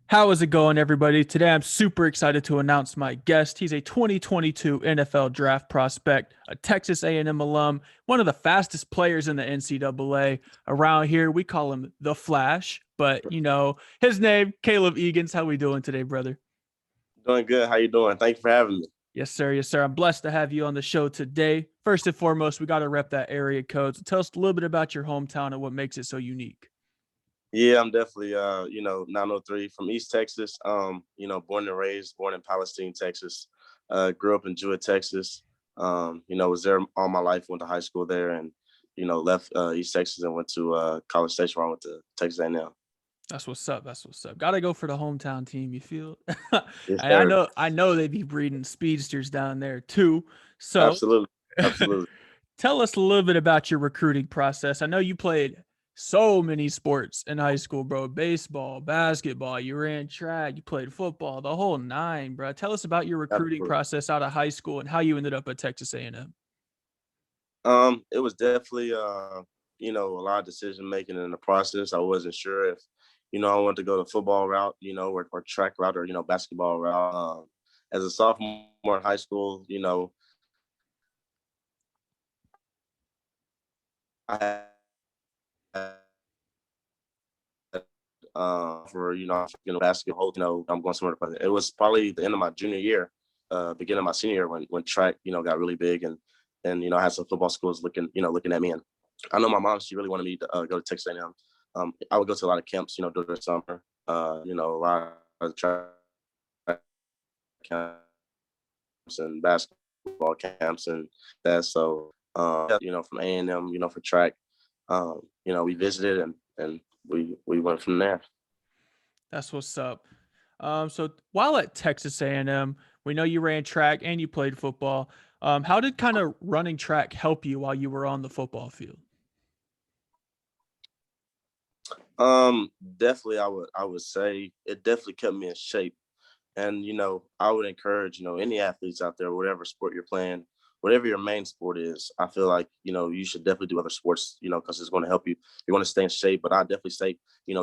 How is it going, everybody? Today, I'm super excited to announce my guest. He's a 2022 NFL draft prospect, a Texas A&M alum, one of the fastest players in the NCAA. Around here, we call him the Flash, but his name, Caleb Eagans. How we doing today, brother? Doing good. How you doing? Thank you for having me. Yes, sir. Yes, sir. I'm blessed to have you on the show today. First and foremost, we got to rep that area code. So tell us a little bit about your hometown and what makes it so unique. Yeah, I'm definitely 903 from East Texas. Born and raised, born in Palestine, Texas. Grew up in Jewett, Texas. Was there all my life, went to high school there and left East Texas and went to College Station where I went to Texas A&M. That's what's up. That's what's up. Got to go for the hometown team. You feel? Yes, I sir. know. I know they be breeding speedsters down there too. So, Absolutely. Absolutely. tell us a little bit about your recruiting process. I know you played so many sports in high school, bro. Baseball, basketball. You ran track. You played football. The whole nine, bro. Tell us about your recruiting Absolutely. process out of high school and how you ended up at Texas A&M. It was definitely a lot of decision making in the process. I wasn't sure if, I wanted to go the football route, or track route or, basketball route. As a sophomore in high school, I had for basketball, I'm going somewhere to play. It was probably the end of my junior year, beginning of my senior year when track, got really big and I had some football schools looking at me. And I know my mom, she really wanted me to go to Texas A&M. I would go to a lot of camps, during the summer, a lot of track camps and basketball camps and that. So, from A&M, for track, we visited and we went from there. That's what's up. So while at Texas A&M, we know you ran track and you played football. How did kind of running track help you while you were on the football field? Definitely, I would say it definitely kept me in shape. And I would encourage any athletes out there, whatever sport you're playing, whatever your main sport is. I feel like you should definitely do other sports, because it's going to help you. You want to stay in shape, but I definitely say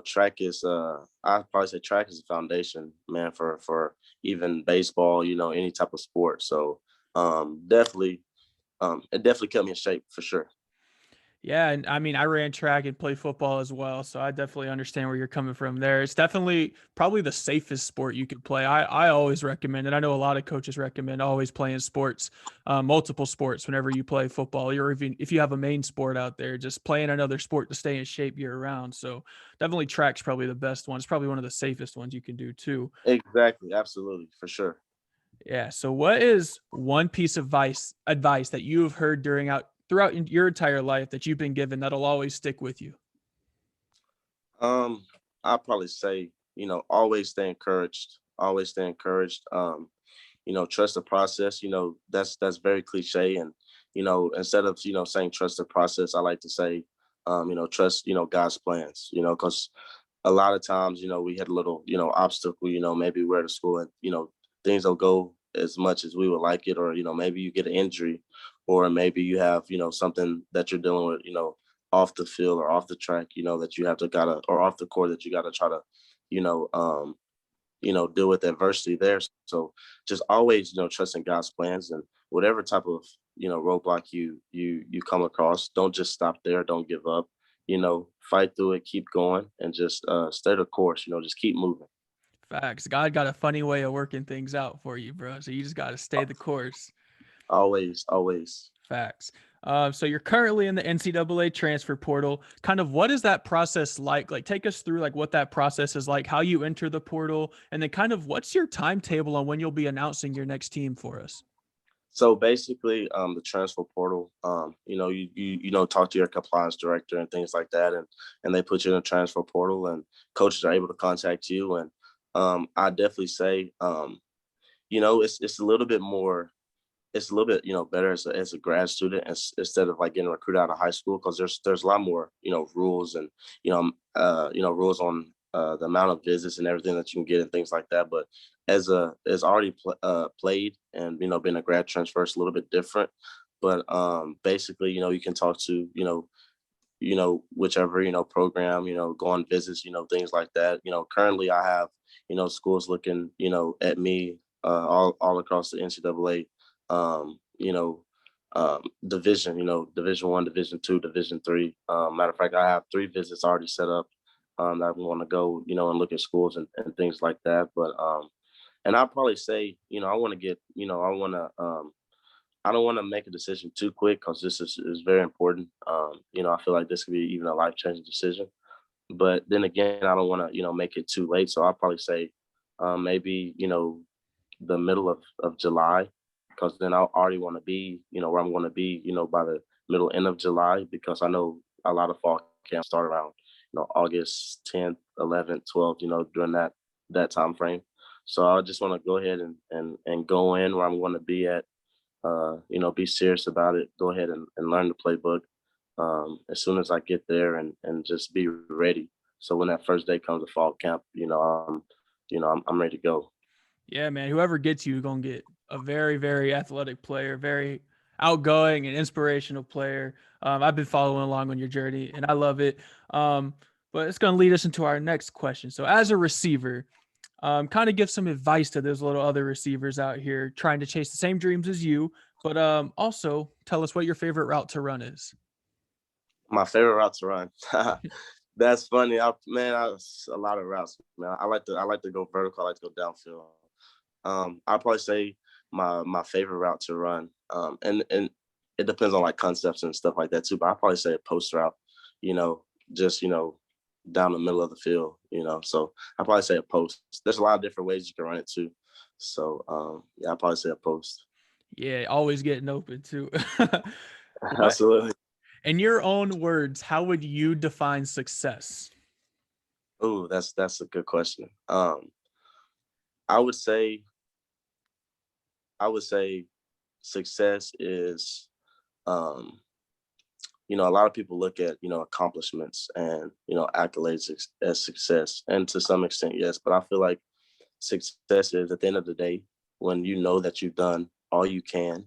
track is. I probably say track is the foundation, man, for even baseball, any type of sport. So definitely, it definitely kept me in shape for sure. Yeah, and I mean, I ran track and played football as well, so I definitely understand where you're coming from there. It's definitely probably the safest sport you could play. I always recommend, and I know a lot of coaches recommend always playing sports, multiple sports whenever you play football, or even if you have a main sport out there, just playing another sport to stay in shape year round. So definitely track's probably the best one. It's probably one of the safest ones you can do too. Exactly, absolutely, for sure. Yeah. So what is one piece of advice that you have heard throughout your entire life that you've been given that'll always stick with you? Um, I'd probably say, always stay encouraged. Always stay encouraged. Trust the process. That's very cliche. And, instead of, saying trust the process, I like to say, trust, God's plans, because a lot of times, we had a little, obstacle, maybe we're at school and, things don't go as much as we would like it, or, maybe you get an injury, or maybe you have, something that you're dealing with, off the field or off the track, that you have to gotta, or off the court that you gotta try to, you know, um, deal with adversity there. So just always, trusting God's plans and whatever type of, roadblock you come across, don't just stop there. Don't give up, fight through it, keep going and just stay the course, just keep moving. Facts. God got a funny way of working things out for you, bro. So you just got to stay the course. Always, always. Facts. So you're currently in the NCAA transfer portal. Kind of what is that process like? Like, take us through like what that process is like, how you enter the portal, and then kind of what's your timetable on when you'll be announcing your next team for us? So basically, the transfer portal, talk to your compliance director and things like that, and they put you in a transfer portal, and coaches are able to contact you. And I definitely say, it's a little bit more, it's a little bit, better as a grad student instead of like getting recruited out of high school, because there's a lot more, rules and rules on the amount of visits and everything that you can get and things like that. But as already played and being a grad transfer, it's a little bit different. But basically, you can talk to whichever, program, go on visits, things like that. Currently I have, schools looking, at me all across the NCAA, division, Division One, Division Two, Division Three. Matter of fact, I have 3 visits already set up that I want to go, and look at schools and things like that. But and I'll probably say, I want to get, I don't want to make a decision too quick because this is very important. I feel like this could be even a life changing decision. But then again, I don't want to, make it too late. So I'll probably say maybe, the middle of July, because then I already want to be, where I'm going to be, by the end of July, because I know a lot of fall camps start around, August 10th, 11th, 12th, during that time frame. So I just want to go ahead and go in where I'm going to be at, be serious about it, go ahead and learn the playbook as soon as I get there and just be ready. So when that first day comes to fall camp, I'm ready to go. Yeah, man. Whoever gets you, gonna get a very, very athletic player, very outgoing and inspirational player. I've been following along on your journey, and I love it. But it's gonna lead us into our next question. So, as a receiver, kind of give some advice to those little other receivers out here trying to chase the same dreams as you, but also tell us what your favorite route to run is. My favorite route to run. That's funny. A lot of routes, man. I like to go vertical. I like to go downfield. I'll probably say my favorite route to run. And it depends on like concepts and stuff like that too. But I'll probably say a post route. You know, just down the middle of the field. So I'll probably say a post. There's a lot of different ways you can run it too. So yeah, I'll probably say a post. Yeah, always getting open too. What, Absolutely. in your own words, how would you define success? Ooh, that's a good question. I would say I would say success is, um, a lot of people look at, accomplishments and, accolades as success. And to some extent, yes, but I feel like success is at the end of the day when you know that you've done all you can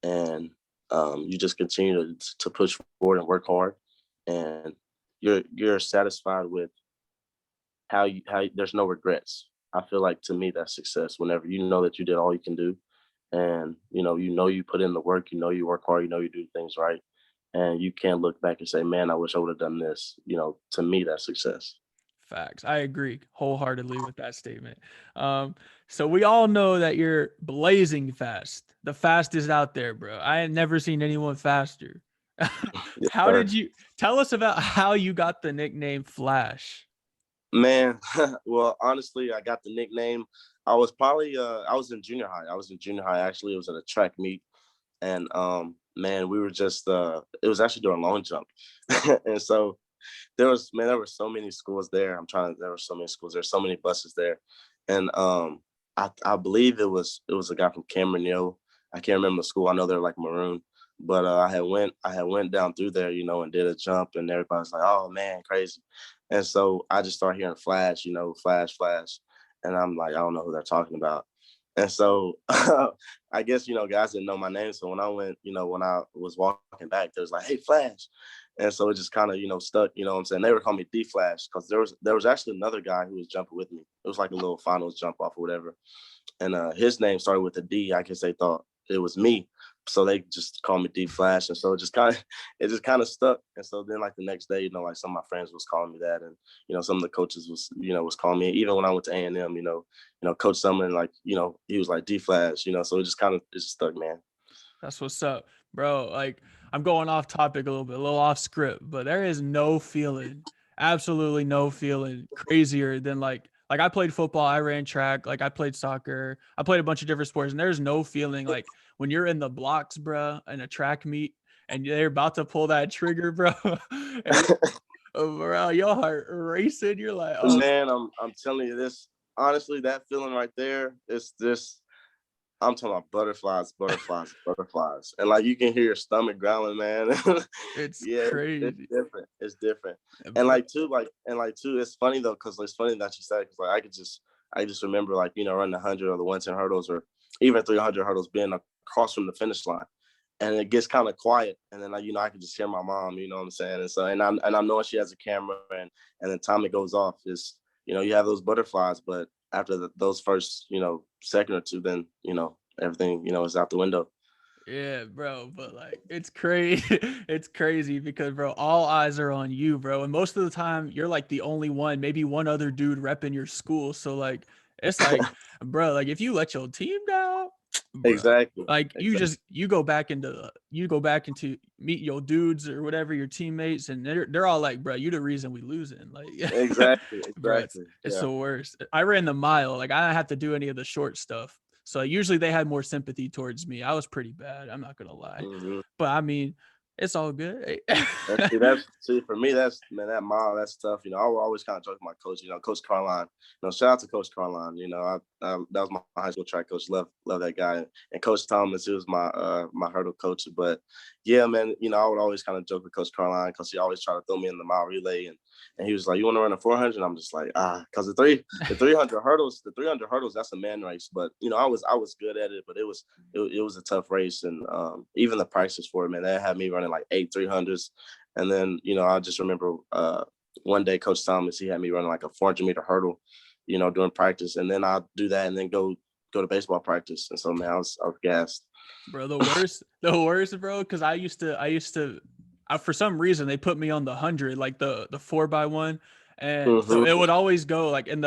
and you just continue to push forward and work hard and you're satisfied with how there's no regrets. I feel like to me that's success whenever you know that you did all you can do and you put in the work, you work hard, you do things right. And you can't look back and say, man, I wish I would have done this. To me, that's success. Facts. I agree wholeheartedly with that statement. So we all know that you're blazing fast, the fastest out there, bro. I had never seen anyone faster. Yes, How sir. did you tell us about how you got the nickname Flash? Man, well, honestly, I got the nickname. I was in junior high. I was in junior high actually. It was at a track meet. And man, we were just it was actually doing long jump. And so there were so many schools there. There were so many schools, there's so many buses there. And I believe it was a guy from Cameron Hill. I can't remember the school. I know they're like maroon. But I had went down through there, and did a jump and everybody's like, oh man, crazy. And so I just started hearing flash, flash, flash. And I'm like, I don't know who they're talking about. And so I guess, guys didn't know my name. So when I went, when I was walking back, there was like, hey, Flash. And so it just kind of, stuck, what I'm saying? They were calling me DFlash because there was actually another guy who was jumping with me. It was like a little finals jump off or whatever. And his name started with a D. I guess they thought it was me. So they just called me DFlash. And so it just kind of stuck. And so then like the next day, like some of my friends was calling me that. And, some of the coaches was calling me. Even when I went to A&M, Coach Sumlin, like, he was like DFlash, so it just stuck, man. That's what's up, bro. Like, I'm going off topic a little bit, a little off script, but there is no feeling, absolutely no feeling crazier than like I played football, I ran track, like I played soccer, I played a bunch of different sports, and there's no feeling like when you're in the blocks, bro, in a track meet and they're about to pull that trigger, bro, and bro, your heart racing. You're like, oh, Man, I'm telling you this, honestly, that feeling right there is this. I'm talking about butterflies, butterflies, butterflies. And like you can hear your stomach growling, man. it's Yeah, it's crazy, different. It's different. And bro. it's funny though, because it's funny that you said because like I just remember like, running the 100 or the 110 hurdles or even 300 hurdles being across from the finish line. and it gets kind of quiet, and then I can just hear my mom, you know what I'm saying? And so I'm knowing she has a camera, and the time it goes off is, you have those butterflies, but after those first, second or two, then, everything, is out the window. Yeah, bro, but like it's crazy. It's crazy because bro, all eyes are on you, bro. And most of the time you're like the only one, maybe one other dude repping your school. So like it's like, bro, like if you let your team down, bro, Exactly. like Exactly. you go back into meet your dudes or whatever, your teammates, and they're all like, bro, you the reason we losing. Like Exactly. bro, Exactly. it's Yeah. the worst. I ran the mile, like I didn't have to do any of the short stuff. So usually they had more sympathy towards me. I was pretty bad. I'm not gonna lie, Hmm. but I mean, it's all good. That's for me. That's, man, that mile. That's tough. I will always kind of joke with my coach. Coach Carline. Shout out to Coach Carline. That was my high school track coach. Love that guy. And Coach Thomas, he was my hurdle coach. But yeah, man. I would always kind of joke with Coach Carline because he always tried to throw me in the mile relay, and he was like, "You want to run a 400?" And I'm just like, because the 300 hurdles, that's a man race. But I was good at it, but it was a tough race, and even the prices for it, man, they had me running like 8 300s, and then I just remember one day Coach Thomas, he had me running like a 400-meter hurdle, during practice, and then I'd do that and then go to baseball practice, and so man, I was gassed. Bro, the worst, bro. Because for some reason they put me on the 100, like the 4x1, and so it Mm-hmm. would always go like in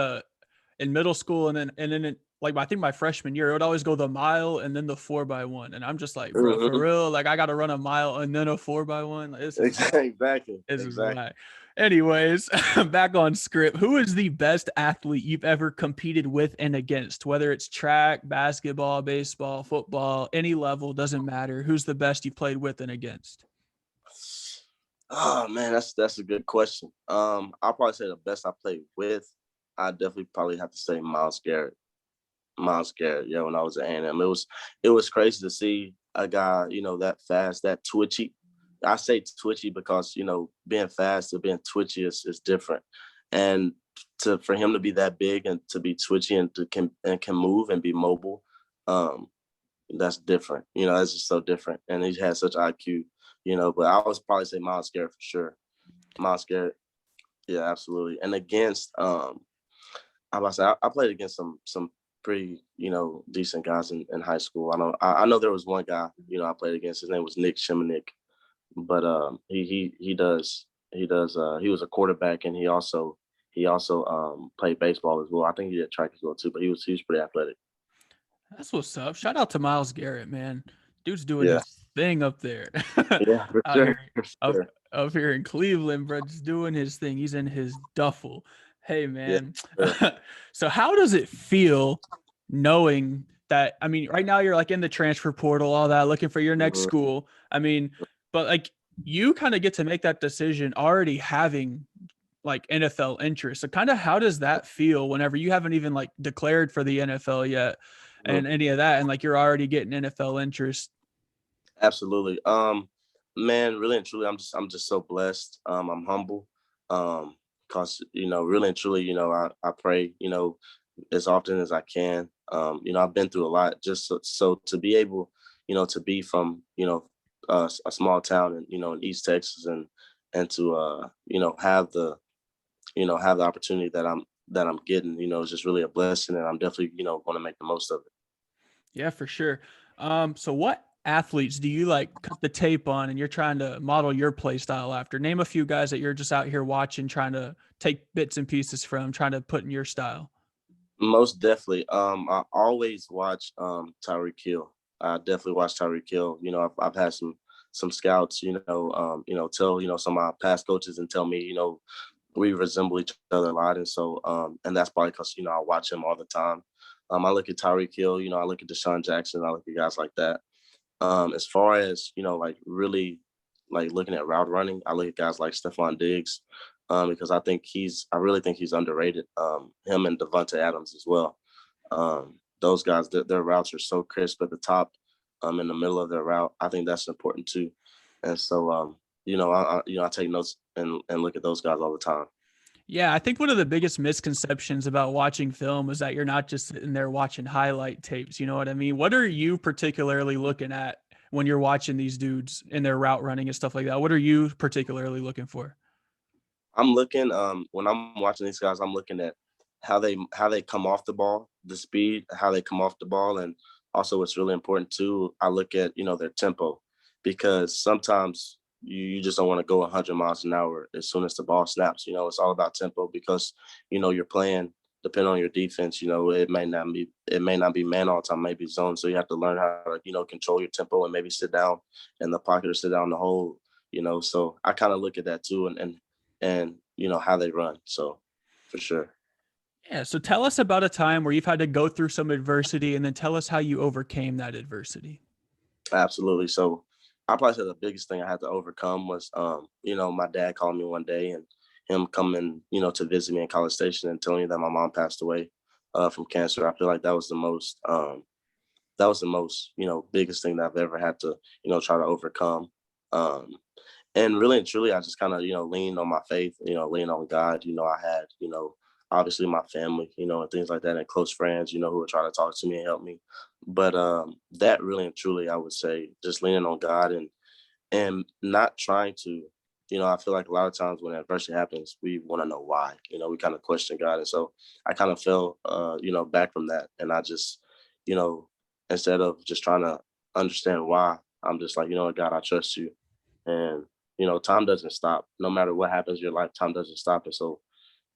middle school, and then like I think my freshman year, it would always go the mile and then the 4x1, and I'm just like, bro, for Mm-hmm. real, like I got to run a mile and then a 4x1. Like, Exactly. this is Exactly. why. Anyways, back on script. Who is the best athlete you've ever competed with and against? Whether it's track, basketball, baseball, football, any level, doesn't matter. Who's the best you've played with and against? Oh man, that's a good question. I'll probably say the best I played with. I definitely probably have to say Miles Garrett. Miles Garrett, yeah, when I was at A&M. It was crazy to see a guy, that fast, that twitchy. I say twitchy because, being fast and being twitchy is different. And for him to be that big and to be twitchy and can move and be mobile, um, that's different. That's just so different. And he has such IQ, but I would probably say Miles Garrett for sure. Miles Garrett, yeah, absolutely. And against I about to say I played against some pretty decent guys in high school. I know there was one guy I played against. His name was Nick Shimonik, but he was a quarterback, and he also played baseball as well. I think he did track as well too, but he was pretty athletic. That's what's up. Shout out to Miles Garrett, man. Dude's doing Yeah, his thing up there. yeah, for Out sure, here for up sure. up here in Cleveland, bro, just doing his thing. He's in his duffel. Hey Yeah, man. for sure. So how does it feel knowing that, I mean, right now you're like in the transfer portal, all that, looking for your next Mhm. school. I mean, but like you kind of get to make that decision already having like NFL interest. So kind of how does that feel whenever you haven't even like declared for the NFL yet Mhm. and any of that, and like you're already getting NFL interest? Absolutely. Man, really and truly, I'm just so blessed. I'm humble. Cause really and truly, I pray, as often as I can. I've been through a lot just so to be able, to be from, a small town and, in East Texas, and to, have the opportunity that I'm getting, is just really a blessing, and I'm definitely, going to make the most of it. Yeah, for sure. So what athletes do you like cut the tape on and you're trying to model your play style after? Name a few guys that you're just out here watching, trying to take bits and pieces from, trying to put in your style. Most definitely. I always watch Tyreek Hill. I definitely watch Tyreek Hill. I've had some scouts, tell some of my past coaches and tell me, we resemble each other a lot, and so and that's probably because I watch him all the time. I look at Tyreek Hill, I look at Deshaun Jackson, I look at guys like that. As far as like really like looking at route running, I look at guys like Stephon Diggs, because I really think he's underrated. Him and Devontae Adams as well. Those guys, their routes are so crisp at the top, in the middle of their route. I think that's important too. And so, I take notes and look at those guys all the time. Yeah, I think one of the biggest misconceptions about watching film is that you're not just sitting there watching highlight tapes. You know what I mean? What are you particularly looking at when you're watching these dudes in their route running and stuff like that? What are you particularly looking for? I'm looking when I'm watching these guys, I'm looking at how they come off the ball, the speed, how they come off the ball, and also what's really important too. I look at their tempo because sometimes you just don't want to go 100 miles an hour as soon as the ball snaps. It's all about tempo because you're playing. Depending on your defense, it may not be man all the time, maybe zone. So you have to learn how to control your tempo and maybe sit down in the pocket or sit down in the hole. So I kind of look at that too, and how they run. So for sure. Yeah. So tell us about a time where you've had to go through some adversity, and then tell us how you overcame that adversity. Absolutely. So I probably said the biggest thing I had to overcome was my dad called me one day and him coming to visit me in College Station and telling me that my mom passed away from cancer. I feel like that was the most biggest thing that I've ever had to try to overcome. um and really and truly, I just kind of leaned on my faith, leaned on God. I had obviously my family, and things like that, and close friends, who would try to talk to me and help me. But that really and truly, I would say, just leaning on God and not trying to, I feel like a lot of times when adversity happens, we want to know why. We kind of question God, and so I kind of fell, back from that, and I just, you know, instead of just trying to understand why, I'm just like, what, God, I trust you, and time doesn't stop. No matter what happens in your life, time doesn't stop, and so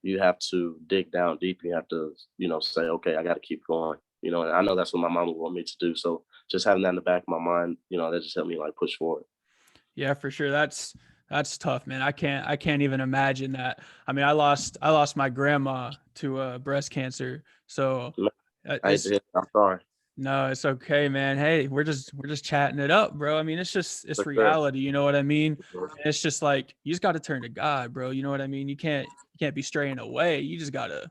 you have to dig down deep. You have to, say, okay, I got to keep going. And I know that's what my mom would want me to do. So just having that in the back of my mind, that just helped me like push forward. Yeah, for sure. That's tough, man. I can't even imagine that. I mean, I lost my grandma to breast cancer. So I hate to it's hear. I'm sorry. no, it's okay, man. Hey, we're just chatting it up, bro. I mean, it's For sure. reality, you know what I mean? And it's just like you just got to turn to God, bro. You know what I mean? You can't be straying away. You just got to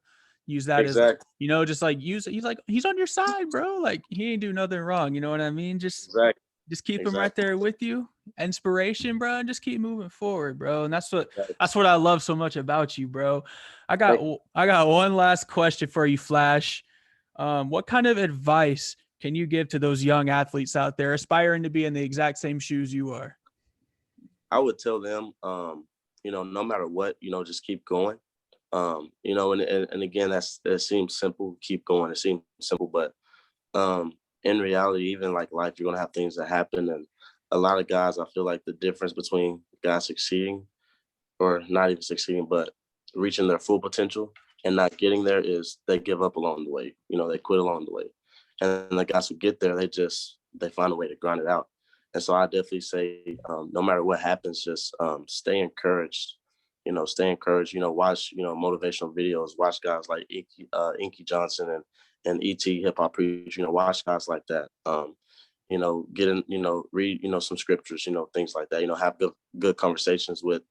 use that as, Exactly. just like use he's like he's on your side, bro. Like he ain't do nothing wrong, you know what I mean? Exactly. Just keep him right Exactly. there with you, inspiration, bro, and just keep moving forward, bro. And that's what Exactly. that's what I love so much about you, bro. I got Thank you. I got one last question for you, Flash. What kind of advice can you give to those young athletes out there aspiring to be in the exact same shoes you are? I would tell them, no matter what, just keep going. And again, that seems simple. Keep going. It seems simple, but in reality, even like life, you're gonna have things that happen, and a lot of guys, I feel like the difference between guys succeeding or not even succeeding, but reaching their full potential and not getting there is they give up along the way. They quit along the way. And the guys who get there, they find a way to grind it out. And so I definitely say, no matter what happens, just stay encouraged. Stay encouraged. Watch motivational videos. Watch guys like Inky Johnson and ET Hip Hop Preach. Watch guys like that. Get in. Read some scriptures. Things like that. Have good conversations with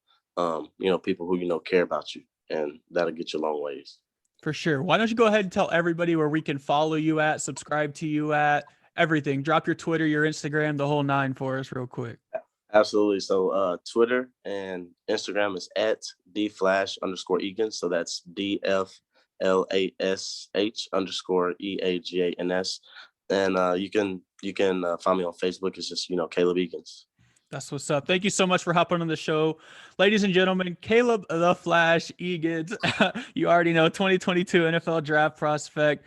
people who care about you, and that'll get you a long ways. For sure. Why don't you go ahead and tell everybody where we can follow you at, subscribe to you at, everything. Drop your Twitter, your Instagram, the whole nine for us real quick. Absolutely. So Twitter and Instagram is at DFlash_Eagans. So that's DFLASH_EAGANS. And you can find me on Facebook. It's just Caleb Eagans. That's what's up. Thank you so much for hopping on the show. Ladies and gentlemen, Caleb the Flash Eagans. You already know, 2022 NFL draft prospect,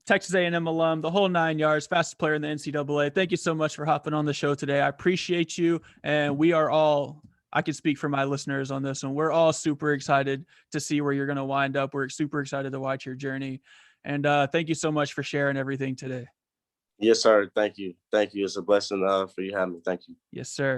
Texas A&M alum, the whole 9 yards, fastest player in the NCAA. Thank you so much for hopping on the show today. I appreciate you. And we are all, I can speak for my listeners on this one. We're all super excited to see where you're going to wind up. We're super excited to watch your journey. And thank you so much for sharing everything today. Yes, sir. Thank you. Thank you. It's a blessing for you having me. Thank you. Yes, sir.